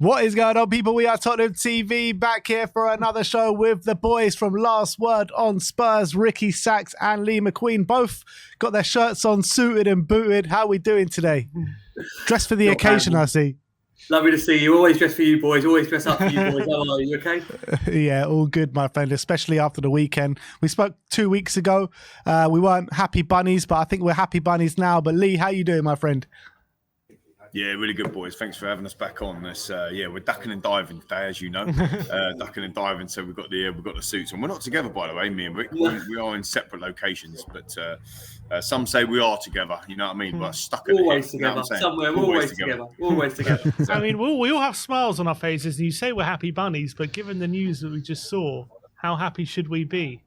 What is going on, people? We are Tottenham TV, back here for another show with the boys from Last Word on Spurs. Ricky Sachs and Lee McQueen both got their shirts on, suited and booted. How are we doing today? Dressed for the occasion, I see. Lovely to see you. Always dress for you boys. Always dress up for you boys. How are you? Okay? Yeah, all good, my friend, especially after the weekend. We spoke 2 weeks ago. We weren't happy bunnies, but I think we're happy bunnies now. But Lee, how you doing, my friend? Yeah, really good, boys. Thanks for having us back on this. We're ducking and diving today, as you know. Ducking and diving, so we've got the suits on. We're not together, by the way, me and Rick. We are in separate locations, but some say we are together. You know what I mean? But stuck in always the together. Somewhere, we're always together. Always together. So, I mean, we all have smiles on our faces, and you say we're happy bunnies, but given the news that we just saw, how happy should we be?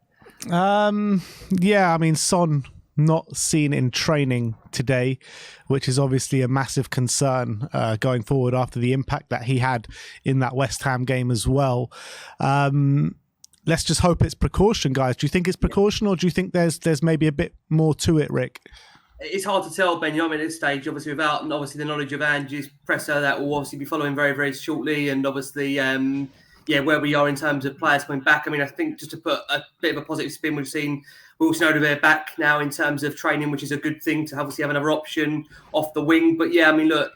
Yeah, I mean, Son not seen in training today, which is obviously a massive concern going forward after the impact that he had in that West Ham game as well. Let's just hope it's precaution, guys. Do you think it's precaution, or do you think there's maybe a bit more to it, Rick? It's hard to tell, Ben. At this stage, obviously, without the knowledge of Andrew's presser that will obviously be following very, very shortly, and obviously, where we are in terms of players coming back. I mean, I think just to put a bit of a positive spin, we've seen Wilson Odobert back now in terms of training, which is a good thing to obviously have another option off the wing. But yeah, I mean, look,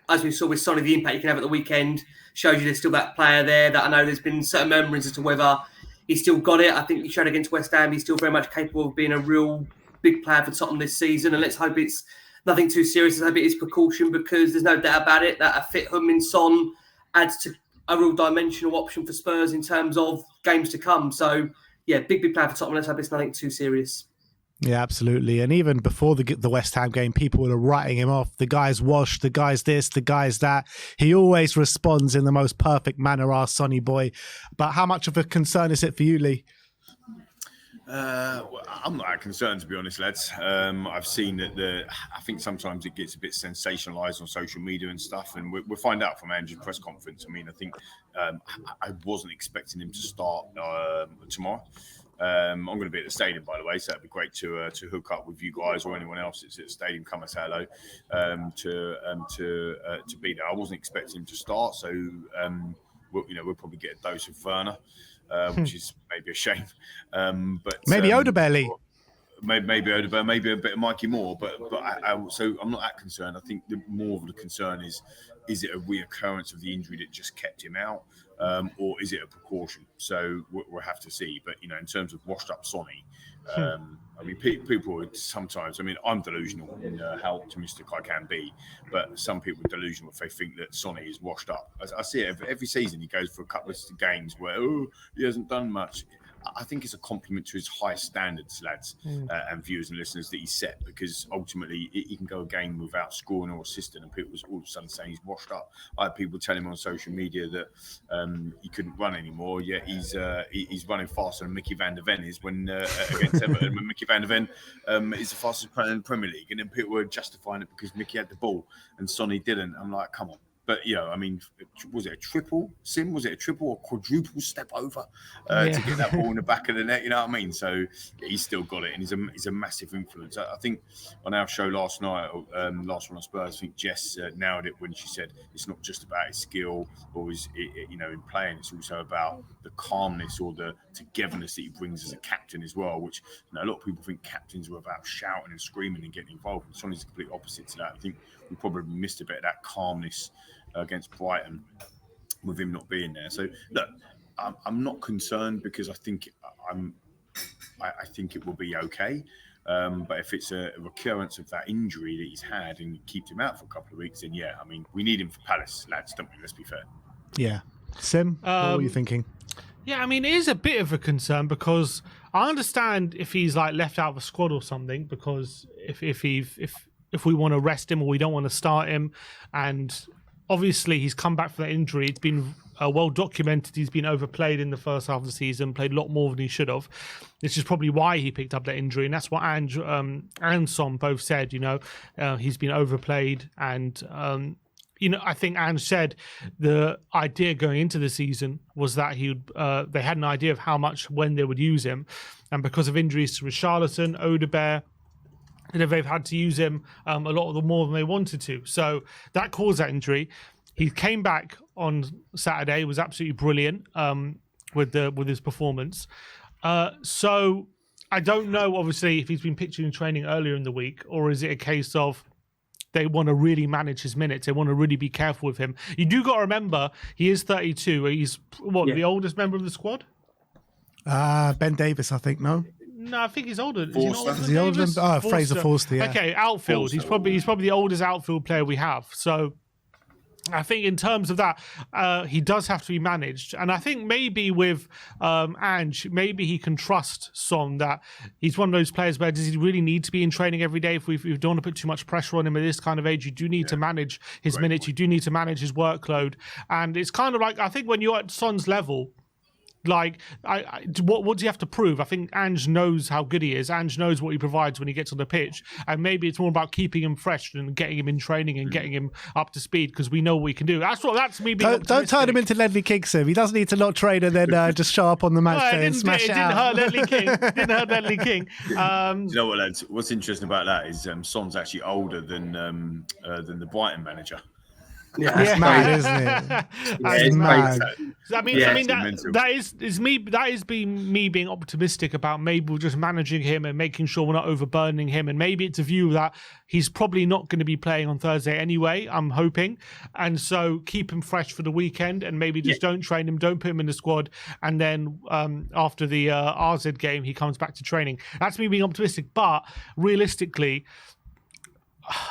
as we saw with Sonny, the impact you can have at the weekend shows you there's still that player there that I know there's been certain memories as to whether he's still got it. I think he showed against West Ham, he's still very much capable of being a real big player for Tottenham this season. And let's hope it's nothing too serious. Let's hope it is precaution, because there's no doubt about it that a fit Heung-min Son adds to a real dimensional option for Spurs in terms of games to come. So, yeah, big player for Tottenham. Let's hope it's nothing too serious. Yeah, absolutely. And even before the West Ham game, people were writing him off. The guy's washed, the guy's this, the guy's that. He always responds in the most perfect manner, our Sonny boy. But how much of a concern is it for you, Lee? Well, I'm not that concerned, to be honest, lads. I've seen that I think sometimes it gets a bit sensationalised on social media and stuff, and we'll find out from Andrew's press conference. I mean, I think I wasn't expecting him to start tomorrow. I'm going to be at the stadium, by the way, so it'd be great to hook up with you guys or anyone else that's at the stadium. Come and say hello to be there. I wasn't expecting him to start, so we'll probably get a dose of Werner. Which is maybe a shame, but maybe Odobert, Lee. Maybe Odobert, maybe a bit of Mikey Moore, but so I'm not that concerned. I think more of the concern is it a reoccurrence of the injury that just kept him out, or is it a precaution? So we'll have to see. But in terms of washed up Sonny, I mean, people would sometimes. I mean, I'm delusional in how optimistic I can be, but some people are delusional if they think that Sonny is washed up. I see it every season. He goes for a couple of games where he hasn't done much. I think it's a compliment to his high standards, lads, and viewers and listeners that he's set, because ultimately he can go a game without scoring or assisting, and people was all of a sudden saying he's washed up. I had people telling me on social media that he couldn't run anymore, yet he's running faster than Mickey van der Ven is when against Everton, when Mickey van der Ven is the fastest player in the Premier League, and then people were justifying it because Mickey had the ball and Sonny didn't. I'm like, come on. But, I mean, was it a triple, Sim? Was it a triple or quadruple step over to get that ball in the back of the net? You know what I mean? So he's still got it, and he's a massive influence. I think on our show last night, last one on Spurs, I think Jess nailed it when she said it's not just about his skill or his, in playing. It's also about the calmness or the togetherness that he brings as a captain as well, which a lot of people think captains are about shouting and screaming and getting involved. And Sonny's the complete opposite to that. I think we probably missed a bit of that calmness against Brighton with him not being there. So look, I'm not concerned, because I think it will be okay. But if it's a recurrence of that injury that he's had and keeps him out for a couple of weeks, then yeah, I mean, we need him for Palace, lads, don't we? Let's be fair. Yeah. Sim, what were you thinking? Yeah, I mean, it is a bit of a concern, because I understand if he's like left out of a squad or something, because if we want to rest him or we don't want to start him, and obviously he's come back from that injury. It's been well documented. He's been overplayed in the first half of the season, played a lot more than he should have. This is probably why he picked up that injury, and that's what Ange and Son both said. He's been overplayed, and I think Ange said the idea going into the season was that they had an idea of how much when they would use him, and because of injuries to Richarlison, Odobert, they've had to use him a lot more than they wanted to. So that caused that injury. he came back on Saturday, was absolutely brilliant with his performance. So I don't know, obviously, if he's been pictured in training earlier in the week, or is it a case of they want to really manage his minutes. They want to really be careful with him. You do got to remember, he is 32. He's the oldest member of the squad? Ben Davis, I think. No, I think he's older. Is he older than Fraser Forster? Yeah. Okay, outfield. He's probably the oldest outfield player we have. So I think in terms of that, he does have to be managed. And I think maybe with Ange, maybe he can trust Son that he's one of those players where does he really need to be in training every day? If we don't want to put too much pressure on him at this kind of age, you do need to manage his minutes. You do need to manage his workload. And it's kind of like, I think when you're at Son's level, like, what do you have to prove? I think Ange knows how good he is. Ange knows what he provides when he gets on the pitch. And maybe it's more about keeping him fresh and getting him in training and getting him up to speed because we know what we can do. That's me being Don't turn him into Ledley King, Sim. He doesn't need to not train and then just show up on the match day and smash it out. It didn't hurt Ledley King. You know what, lads? What's interesting about that is Son's actually older than the Brighton manager. Yeah, that's mad, isn't it? That's mad. That is me being optimistic about maybe we're just managing him and making sure we're not overburdening him, and maybe it's a view that he's probably not going to be playing on Thursday anyway, I'm hoping, and so keep him fresh for the weekend and maybe just don't train him, don't put him in the squad, and then after the RZ game he comes back to training. That's me being optimistic, but realistically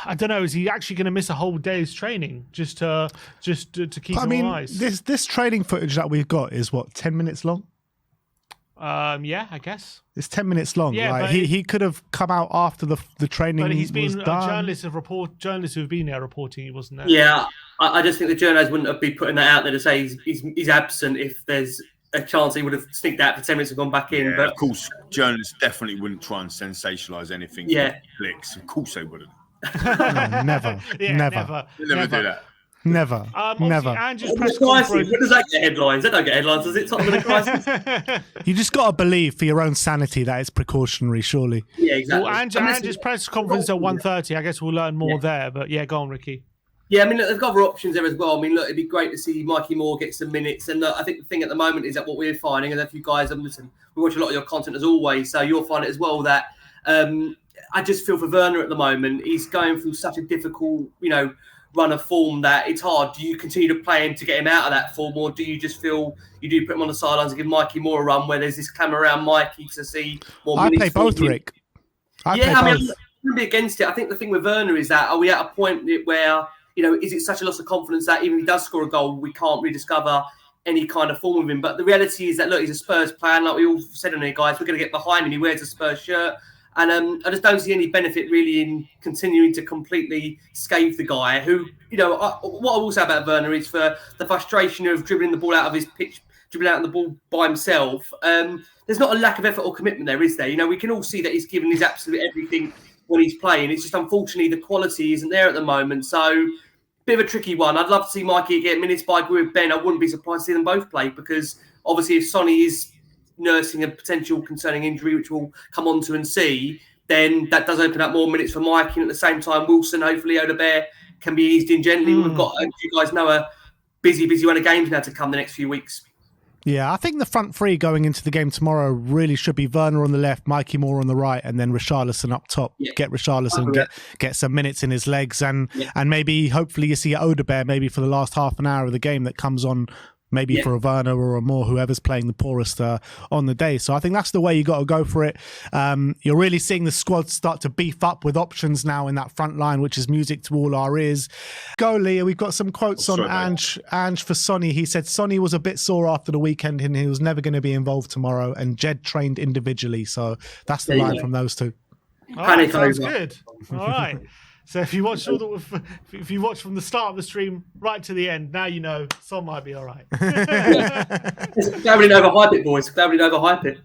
I don't know. Is he actually going to miss a whole day's training just to keep him on ice? This training footage that we've got is what, 10 minutes long? Yeah, I guess it's 10 minutes long. Yeah, like he could have come out after the training. But he's been done. Journalists who've been there reporting he wasn't there. Yeah, I just think the journalists wouldn't have been putting that out there to say he's absent if there's a chance he would have sneaked out for 10 minutes and gone back in. But of course, journalists definitely wouldn't try and sensationalise anything. Yeah, clicks. Of course they wouldn't. No, never. Never do that. Never. Never. Ange's press conference. When does that get headlines? They don't get headlines, does it? Tottenham in a crisis. You just got to believe for your own sanity that it's precautionary, surely. Yeah, exactly. Well, Ange's press conference at 1:30. I guess we'll learn more there. But yeah, go on, Ricky. Yeah, I mean, look, they've got other options there as well. I mean, look, it'd be great to see Mikey Moore get some minutes. And look, I think the thing at the moment is that what we're finding, and if you guys listen, we watch a lot of your content as always, so you'll find it as well that I just feel for Werner at the moment. He's going through such a difficult, run of form that it's hard. Do you continue to play him to get him out of that form, or do you just feel you do put him on the sidelines and give Mikey Moore a run where there's this clamour around Mikey to see more minutes? I play both, Rick. I wouldn't be against it. I think the thing with Werner is that are we at a point where, is it such a loss of confidence that even if he does score a goal, we can't rediscover any kind of form with him? But the reality is that, look, he's a Spurs player. And like we all said on here, guys, we're going to get behind him. He wears a Spurs shirt. And I just don't see any benefit really in continuing to completely scathe the guy who, what I will say about Werner is for the frustration of dribbling the ball out of his pitch, dribbling out the ball by himself. There's not a lack of effort or commitment there, is there? We can all see that he's given his absolute everything when he's playing. It's just unfortunately the quality isn't there at the moment. So bit of a tricky one. I'd love to see Mikey get minutes, but I agree with Ben. I wouldn't be surprised to see them both play because obviously if Sonny is nursing a potential concerning injury, which we'll come on to and see, then that does open up more minutes for Mikey. And at the same time, Wilson, hopefully, Odebear can be eased in generally. We've got, as you guys know, a busy run of games now to come the next few weeks. Yeah, I think the front three going into the game tomorrow really should be Werner on the left, Mikey Moore on the right, and then Richarlison up top. Yeah. Get Richarlison, get some minutes in his legs, and maybe, hopefully, you see Odebear maybe for the last half an hour of the game that comes on. Maybe for a Werner or a Moore, whoever's playing the poorest on the day. So I think that's the way you got to go for it. You're really seeing the squad start to beef up with options now in that front line, which is music to all our ears. Go, Leah. We've got some quotes on Ange for Sonny. He said Sonny was a bit sore after the weekend and he was never going to be involved tomorrow. And Jed trained individually. So that's the line from those two. All right, sounds good. All right. So if you watch from the start of the stream right to the end, now you know Son might be all right. Glad we didn't overhype it, boys. Glad we didn't overhype it.